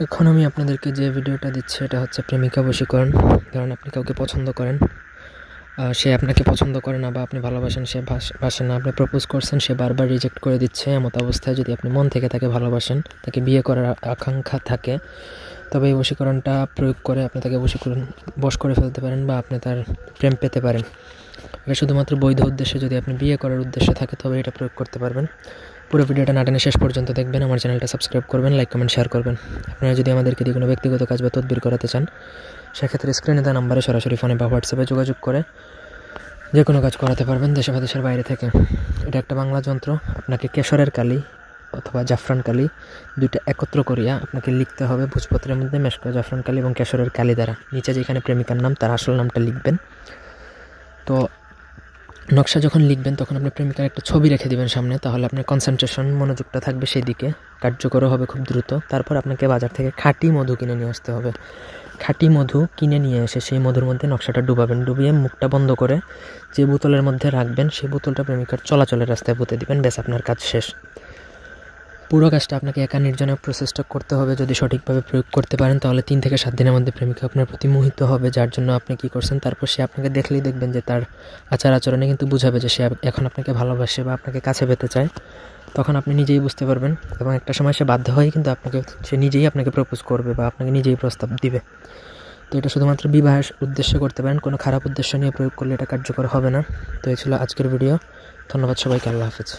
এখন আমি আপনাদেরকে যে ভিডিওটা দিচ্ছি এটা হচ্ছে প্রেমিকা বশীকরণ। কারণ আপনি কাউকে পছন্দ করেন, সে আপনাকে পছন্দ করে না বা আপনি ভালোবাসেন, সে বাসে না। আপনি প্রপোজ করছেন, সে বারবার রিজেক্ট করে দিচ্ছে। এমত অবস্থায় যদি আপনি মন থেকে তাকে ভালোবাসেন, তাকে বিয়ে করার আকাঙ্ক্ষা থাকে, তবে এই বশীকরণটা প্রয়োগ করে আপনি তাকে বশ করে ফেলতে পারেন বা আপনি তার প্রেম পেতে পারেন। এটা শুধুমাত্র বৈধ উদ্দেশ্যে, যদি আপনি বিয়ে করার উদ্দেশ্য থাকে তবে এটা প্রয়োগ করতে পারবেন। পুরো ভিডিওটা না টেনে শেষ পর্যন্ত দেখবেন। আমার চ্যানেলটা সাবস্ক্রাইব করবেন, লাইক কমেন্ট শেয়ার করবেন। আপনারা যদি আমাদেরকে দিয়ে কোনো ব্যক্তিগত কাজ বা তদবির করাতে চান, সেক্ষেত্রে স্ক্রিনে দেওয়া নাম্বারে সরাসরি ফোনে বা হোয়াটসঅ্যাপে যোগাযোগ করে যে কোনো কাজ করাতে পারবেন, দেশে বা দেশের বাইরে থেকে। এটা একটা বাংলা যন্ত্র। আপনাকে কেশরের কালি অথবা জাফরান কালি দুইটা একত্র করিয়া আপনাকে লিখতে হবে ভোজপত্রের মধ্যে মেশক জাফরান কালি এবং কেশরের কালি দ্বারা। নিচে যেখানে প্রেমিকার নাম, তার আসল নামটা লিখবেন। তো নকশা যখন লিখবেন তখন আপনি প্রেমিকার একটা ছবি রেখে দিবেন সামনে, তাহলে আপনার কনসেন্ট্রেশন, মনোযোগটা থাকবে সেই দিকে, কার্যকরও হবে খুব দ্রুত। তারপর আপনাকে বাজার থেকে খাঁটি মধু কিনে নিয়ে আসতে হবে। খাঁটি মধু কিনে নিয়ে এসে সেই মধুর মধ্যে নকশাটা ডুবাবেন। ডুবিয়ে মুখটা বন্ধ করে যে বোতলের মধ্যে রাখবেন, সেই বোতলটা প্রেমিকার চলাচলের রাস্তায় পুঁতে দিবেন। ব্যাস, আপনার কাজ শেষ। পুরো কাজটা আপনাকে একা নির্জনে প্রসেসটা করতে হবে। যদি সঠিকভাবে প্রয়োগ করতে পারেন তাহলে 3 থেকে 7 দিনের মধ্যে প্রেমিকা আপনার প্রতি মোহিত হবে, যার জন্য আপনি কী করছেন। তারপর সে আপনাকে দেখলেই দেখবেন যে তার আচার আচরণে কিন্তু বুঝাবে যে সে এখন আপনাকে ভালোবাসে বা আপনাকে কাছে পেতে চায়। তখন আপনি নিজেই বুঝতে পারবেন এবং একটা সময় সে বাধ্য হয় কিন্তু সে নিজেই আপনাকে প্রপোজ করবে বা আপনাকে নিজেই প্রস্তাব দিবে। তো এটা শুধুমাত্র বিবাহের উদ্দেশ্যে করতে পারেন, কোনো খারাপ উদ্দেশ্য নিয়ে প্রয়োগ করলে এটা কার্যকর হবে না। তো এই ছিল আজকের ভিডিও। ধন্যবাদ সবাইকে। আল্লাহ হাফেজ।